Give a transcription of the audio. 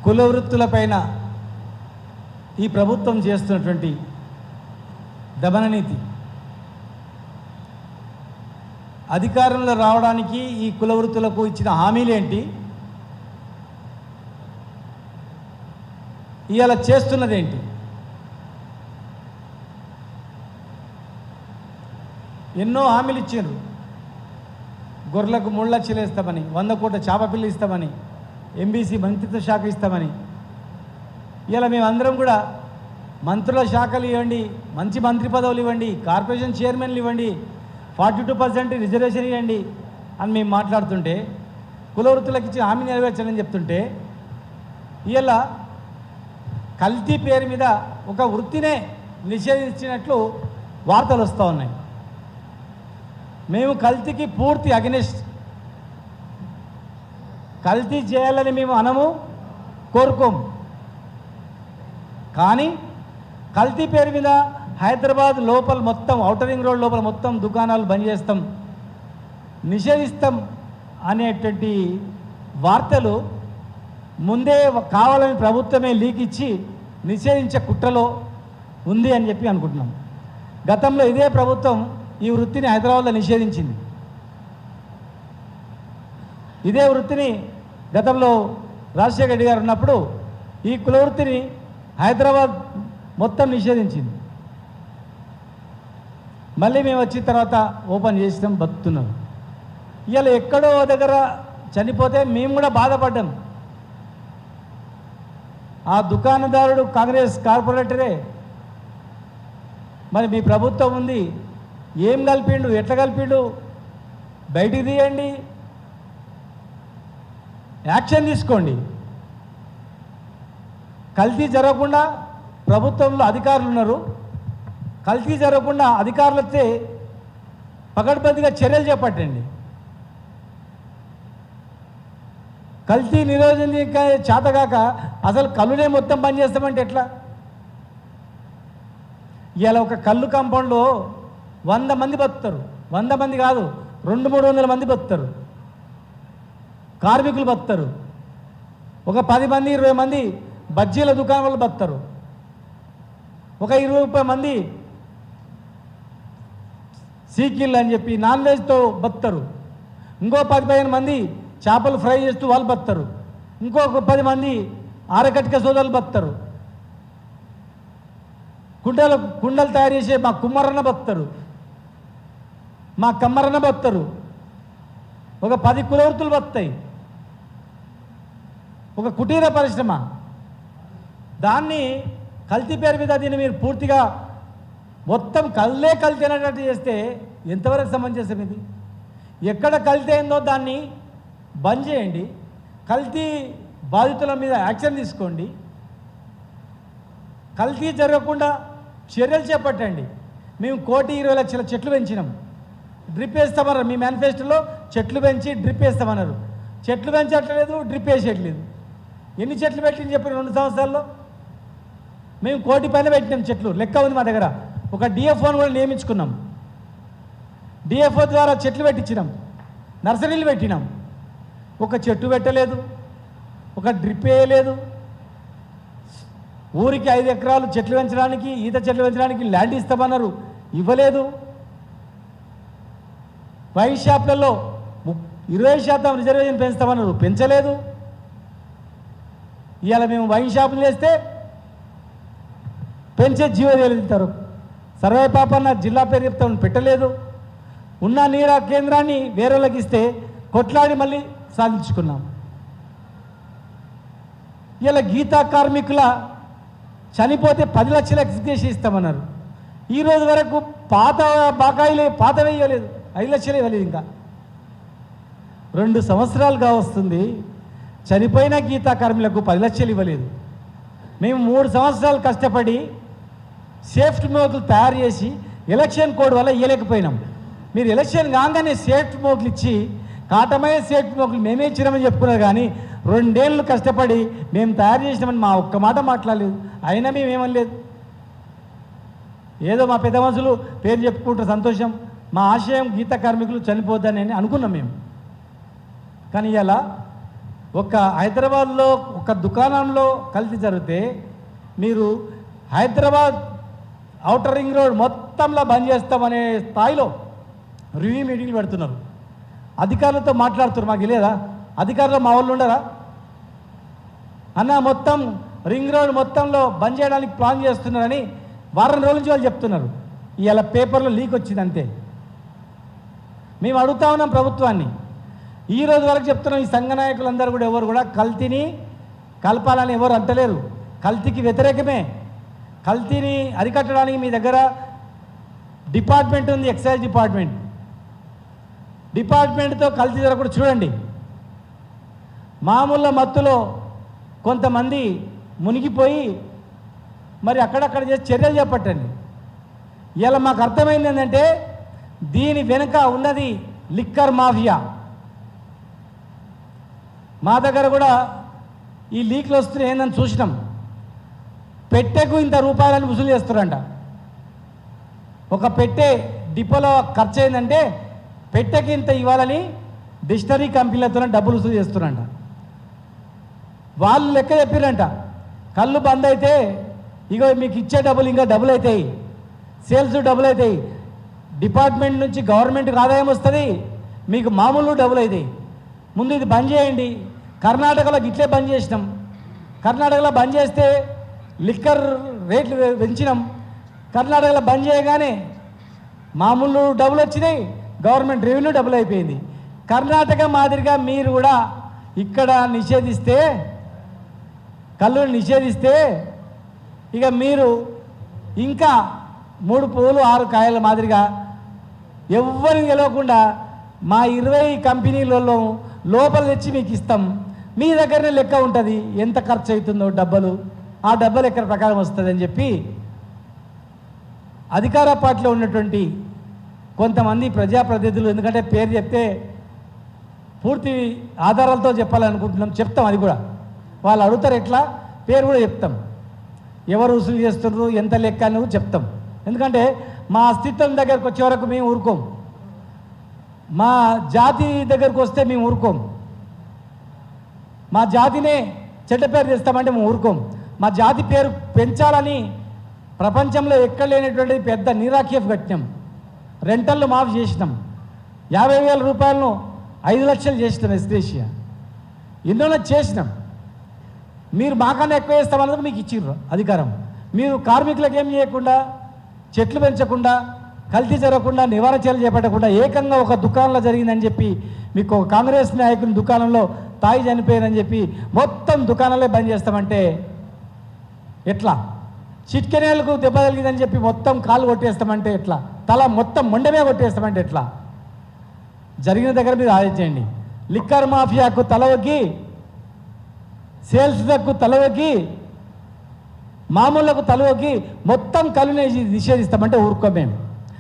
కుల వృత్తులపైన ఈ ప్రభుత్వం చేస్తున్నటువంటి దమననీతి, అధికారంలో రావడానికి ఈ కుల వృత్తులకు ఇచ్చిన హామీలేంటి, ఇవాళ చేస్తున్నదేంటి? ఎన్నో హామీలు ఇచ్చారు. గొర్రెలకు 3 లక్షలు ఇస్తామని, 100 కోట్ల చేపపిల్లి ఇస్తామని, ఎంబీసీ మంత్రిత్వ శాఖ ఇస్తామని. ఇలా మేమందరం కూడా మంత్రుల శాఖలు ఇవ్వండి, మంచి మంత్రి పదవులు ఇవ్వండి, కార్పొరేషన్ చైర్మన్లు ఇవ్వండి, 42% రిజర్వేషన్ ఇవ్వండి అని మేము మాట్లాడుతుంటే, కుల వృత్తులకు ఇచ్చి హామీ నెరవేర్చాలని చెప్తుంటే, ఇలా కల్తీ పేరు మీద ఒక వృత్తినే నిషేధించినట్లు వార్తలు వస్తూ ఉన్నాయి. మేము కల్తీకి పూర్తి అగెనిస్ట్. కల్తీ చేయాలని మేము అనము, కోరుకోము. కానీ కల్తీ పేరు మీద హైదరాబాద్ లోపల మొత్తం, ఔటర్ రింగ్ రోడ్ లోపల మొత్తం దుకాణాలు బంద్ చేస్తాం, నిషేధిస్తాం అనేటువంటి వార్తలు ముందే కావాలని ప్రభుత్వమే లీక్ ఇచ్చి నిషేధించే కుట్రలో ఉంది అని చెప్పి అనుకుంటున్నాం. గతంలో ఇదే ప్రభుత్వం ఈ వృత్తిని హైదరాబాద్లో నిషేధించింది. ఇదే వృత్తిని గతంలో రాజశేఖర రెడ్డి గారు ఉన్నప్పుడు ఈ కుల వృత్తిని హైదరాబాద్ మొత్తం నిషేధించింది. మళ్ళీ మేము వచ్చిన తర్వాత ఓపెన్ చేసినాం, బతుకుతున్నాం. ఇవాళ ఎక్కడో దగ్గర చనిపోతే మేము కూడా బాధపడ్డాం. ఆ దుకాణదారుడు కాంగ్రెస్ కార్పొరేటరే. మరి మీ ప్రభుత్వం ఉంది, ఏం కలిపిండు, ఎట్లా కలిపిండు, బయటికి తీయండి, యాక్షన్ తీసుకోండి. కల్తీ జరగకుండా ప్రభుత్వంలో అధికారులు ఉన్నారు, కల్తీ జరగకుండా అధికారులతో పకడ్బందీగా చర్యలు చేపట్టండి. కల్తీ నిరోధన చేతగాక అసలు కళ్ళునే మొత్తం బంద్ చేస్తామంటే ఎట్లా? ఇవాళ ఒక కళ్ళు కాంపౌండ్లో 100 మంది బతుకుతారు. 100 మంది కాదు, 200-300 మంది బతుకుతారు, కార్మికులు బతుకుతారు. ఒక 10 మంది 20 మంది బజ్జీల దుకాణాలు బతుకుతారు. ఒక 20-30 మంది సీకిళ్ళు అని చెప్పి నాన్ వెజ్తో బతుకుతారు. ఇంకో 10-15 మంది చేపలు ఫ్రై చేస్తూ వాళ్ళు బతుకుతారు. ఇంకొక 10 మంది ఆరకట్క సోదరులు బతుకుతారు. కుండలు తయారు చేసే మా కుమ్మరన్న బతుకుతారు, మా కమ్మరన్న బతుకుతారు. ఒక 10 కుల వృత్తులు బతుకుతాయి. ఒక కుటీర పరిశ్రమ. దాన్ని కల్తీ పేరు మీద దీన్ని మీరు పూర్తిగా మొత్తం కళ్ళే కల్తీ అనేటట్టు చేస్తే ఎంతవరకు సమంజసం ఇది? ఎక్కడ కల్తీ అయిందో దాన్ని బంద్ చేయండి, కల్తీ బాధితుల మీద యాక్షన్ తీసుకోండి, కల్తీ జరగకుండా చర్యలు చేపట్టండి. మేము 1,20,00,000 చెట్లు పెంచినాం, డ్రిప్ వేస్తామన్నారు. మీ మేనిఫెస్టోలో చెట్లు పెంచి డ్రిప్ వేస్తామన్నారు. చెట్లు పెంచట్లేదు, డ్రిప్ వేసేయట్లేదు. ఎన్ని చెట్లు పెట్టింది చెప్పిన 2 సంవత్సరాల్లో? మేము 1 కోటి పైన పెట్టినాం చెట్లు, లెక్క ఉంది మా దగ్గర. ఒక డిఎఫ్ఓని కూడా నియమించుకున్నాం. డిఎఫ్ఓ ద్వారా చెట్లు పెట్టించినాం, నర్సరీలు పెట్టినాం. ఒక చెట్టు పెట్టలేదు, ఒక డ్రిప్ వేయలేదు. ఊరికి 5 ఎకరాలు చెట్లు పెంచడానికి, ఈత చెట్లు పెంచడానికి ల్యాండ్ ఇస్తామన్నారు, ఇవ్వలేదు. వైన్ షాప్లలో 20% రిజర్వేషన్ పెంచుతామన్నారు, పెంచలేదు. ఇవాళ మేము వైన్ షాపులు చేస్తే పెంచే జీవోదిస్తారు. సర్వే పాపన్న జిల్లా పేరు చెప్తామని పెట్టలేదు. ఉన్న నీరా కేంద్రాన్ని వేరేళ్ళకి ఇస్తే కొట్లాడి మళ్ళీ సాధించుకున్నాం. ఇలా గీతా కార్మికుల చనిపోతే 10 లక్షల ఎక్స్గ్రేషన్ ఇస్తామన్నారు. ఈరోజు వరకు పాత బకాయిలే, పాత వేయలేదు, 5 లక్షలు ఇవ్వలేదు. ఇంకా 2 సంవత్సరాలు కావస్తుంది, చనిపోయిన గీతా కార్మికులకు 10 లక్షలు ఇవ్వలేదు. మేము 3 సంవత్సరాలు కష్టపడి సేఫ్టీ మోకులు తయారు చేసి ఎలక్షన్ కోడ్ వల్ల ఇవ్వలేకపోయినాం. మీరు ఎలక్షన్ కాగానే సేఫ్టీ మోకులు ఇచ్చి కాటమయ్యే సేఫ్టీ మోకులు మేమే ఇచ్చినామని చెప్పుకున్నారు. కానీ 2 ఏళ్ళు కష్టపడి మేము తయారు చేసినామని మా ఒక్క మాట మాట్లాడలేదు. అయినా మేమేమనలేదు. ఏదో మా పెద్ద మనుషులు పేరు చెప్పుకుంటే సంతోషం, మా ఆశయం గీత కార్మికులు చనిపోద్దని అనుకున్నాం మేము. కానీ ఇలా ఒక హైదరాబాద్లో ఒక దుకాణంలో కల్తీ జరిగితే మీరు హైదరాబాద్ ఔటర్ రింగ్ రోడ్ మొత్తంలో బంద్ చేస్తామనే స్థాయిలో రివ్యూ మీటింగ్లు పెడుతున్నారు. అధికారులతో మాట్లాడుతున్నారు. మాకు లేదా అధికారులు మా వాళ్ళు ఉండరా అన్న? మొత్తం రింగ్ రోడ్ మొత్తంలో బంద్ చేయడానికి ప్లాన్ చేస్తున్నారని వారం రోజుల నుంచి వాళ్ళు చెప్తున్నారు. ఇవాళ పేపర్లో లీక్ వచ్చింది అంతే. మేము అడుగుతా ఉన్నాం ప్రభుత్వాన్ని. ఈ రోజు వరకు చెప్తున్నాం, ఈ సంఘ నాయకులందరూ కూడా ఎవరు కూడా కల్తీని కలపాలని ఎవరు అంటలేరు. కల్తీకి వ్యతిరేకమే. కల్తీని అరికట్టడానికి మీ దగ్గర డిపార్ట్మెంట్ ఉంది, ఎక్సైజ్ డిపార్ట్మెంట్తో కల్తీ జరగకుండా చూడండి. మామూలు మత్తులో కొంతమంది మునిగిపోయి మరి అక్కడక్కడ చేసి చర్యలు చేపట్టండి. ఇలా మాకు అర్థమైంది ఏంటంటే దీని వెనుక ఉన్నది లిక్కర్ మాఫియా. మా దగ్గర కూడా ఈ లీక్లు వస్తున్నాయి ఏందని చూసినాం. పెట్టెకు ఇంత రూపాయలని వసూలు చేస్తారంట. ఒక పెట్టె డిపోలో ఖర్చు అయిందంటే పెట్టెకి ఇంత ఇవ్వాలని డిక్షనరీ కంపెనీలతో డబ్బులు వసూలు చేస్తున్నారంట. వాళ్ళు లెక్క చెప్పిరంట, కళ్ళు బంద్ అయితే ఇగో మీకు ఇచ్చే డబ్బులు ఇంకా డబ్బులు అవుతాయి, సేల్స్ డబ్బులు అవుతాయి, డిపార్ట్మెంట్ నుంచి గవర్నమెంట్కి ఆదాయం వస్తుంది, మీకు మామూలు డబ్బులు అవుతాయి, ముందు ఇది బంద్ చేయండి. కర్ణాటకలో ఇట్లే బంద్ చేసినాం. కర్ణాటకలో బంద్ చేస్తే లిక్కర్ రేట్లు పెంచినాం. కర్ణాటకలో బంద్ చేయగానే మామూలు డబ్బులు వచ్చినాయి, గవర్నమెంట్ రెవెన్యూ డబ్బులు అయిపోయింది. కర్ణాటక మాదిరిగా మీరు కూడా ఇక్కడ నిషేధిస్తే, కళ్ళుని నిషేధిస్తే ఇక మీరు ఇంకా 3 పువ్వులు 6 కాయల మాదిరిగా ఎవ్వరిని గెలవకుండా మా 20 కంపెనీలలో లోపల తెచ్చి మీకు ఇస్తాం. మీ దగ్గరనే లెక్క ఉంటుంది ఎంత ఖర్చు అవుతుందో డబ్బులు, ఆ డబ్బులు ఎక్కడ ప్రకారం వస్తుంది అని చెప్పి అధికార పార్టీలో ఉన్నటువంటి కొంతమంది ప్రజాప్రతినిధులు, ఎందుకంటే పేరు చెప్తే పూర్తి ఆధారాలతో చెప్పాలనుకుంటున్నాం, చెప్తాం. అది కూడా వాళ్ళు అడుగుతారు ఎట్లా, పేరు కూడా చెప్తాం, ఎవరు వసూలు చేస్తున్నారు ఎంత లెక్క అని కూడా చెప్తాం. ఎందుకంటే మా అస్తిత్వం దగ్గరకు వచ్చే వరకు మేము ఊరుకోం, మా జాతి దగ్గరకు వస్తే మేము ఊరుకోం, మా జాతినే చెడ్డ పేరు తెస్తామంటే మేము ఊరుకోం. మా జాతి పేరు పెంచాలని ప్రపంచంలో ఎక్కడ లేనటువంటి పెద్ద నీరాఖ్యపు కట్టినాం. రెంటల్లో మాఫ్ చేసినాం. 50,000 రూపాయలను 5 లక్షలు చేసినాం. ఎస్దేశియా ఎన్నో చేసినాం. మీరు మాకన్నా ఎక్కువ చేస్తామన్నది మీకు ఇచ్చిర్రు అధికారం. మీరు కార్మికులకు ఏం చేయకుండా, చెట్లు పెంచకుండా, కల్తీ జరగకుండా, నివారణ చర్యలు చేపట్టకుండా ఏకంగా ఒక దుకాణంలో జరిగిందని చెప్పి మీకు ఒక కాంగ్రెస్ నాయకుని దుకాణంలో తాయి చనిపోయిందని చెప్పి మొత్తం దుకాణాలే బంద్ చేస్తామంటే ఎట్లా? చిట్కెనేలకు దెబ్బ తగిలిందని చెప్పి మొత్తం కాళ్ళు కొట్టేస్తామంటే ఎట్లా? తల మొత్తం మొండమే కొట్టేస్తామంటే ఎట్లా? జరిగిన దగ్గర మీరు ఆలోచించండి. లిక్కర్ మాఫియాకు తలవకి, సేల్స్లకు తలవకి, మామూళ్లకు తలవకి మొత్తం కలునే నిషేధిస్తామంటే ఊరుకోమేము.